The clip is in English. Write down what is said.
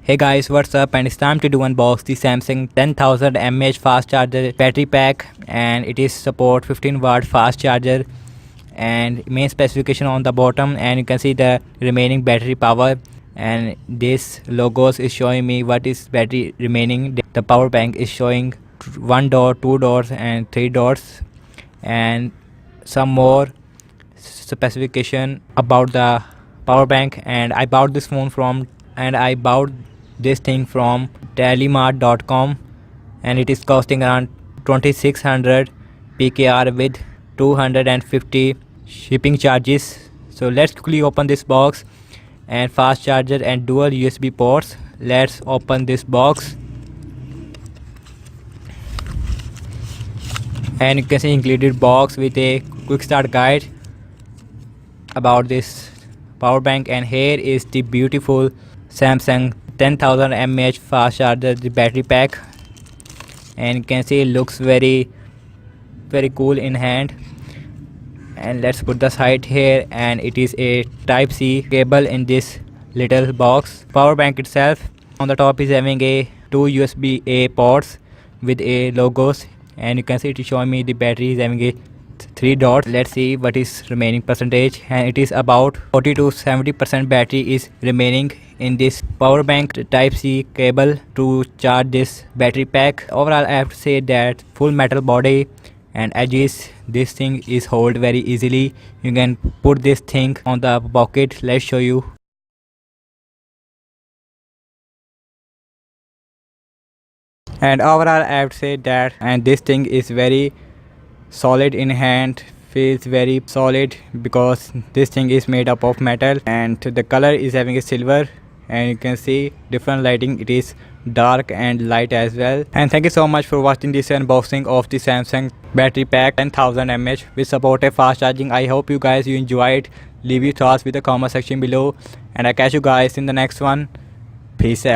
Hey guys, what's up? And it's time to do unbox the Samsung 10,000 mAh fast charger battery pack, and it is support 15 watt fast charger and main specification on the bottom, and you can see the remaining battery power, and this logos is showing me what is battery remaining. The power bank is showing 1 dot, 2 dots and 3 dots, and some more specification about the power bank. And I bought this thing from telemart.com, and it is costing around 2600 pkr with 250 shipping charges. So let's quickly open this box, and fast charger and dual USB ports. Let's open this box, and you can see included box with a quick start guide about this power bank. And here is the beautiful Samsung 10,000 mAh fast charger, the battery pack, and you can see it looks very cool in hand. And let's put the side here, and it is a type C cable in this little box. Power bank itself on the top is having a 2 USB A ports with a logos, and you can see it is showing me the battery is having a 3 dots. Let's see what is remaining percentage, and it is about 40 to 70% battery is remaining in this power bank type C cable to charge this battery pack. Overall, I have to say that full metal body and edges, this thing is hold very easily. You can put this thing on the pocket. Let's show you. And overall, I have to say that, and this thing is very solid in hand, feels very solid because this thing is made up of metal, and the color is having a silver, and you can see different lighting, it is dark and light as well. And thank you so much for watching this unboxing of the Samsung battery pack 10,000 mAh with support a fast charging. I hope you guys you enjoyed. Leave your thoughts with the comment section below, and I catch you guys in the next one. Peace out.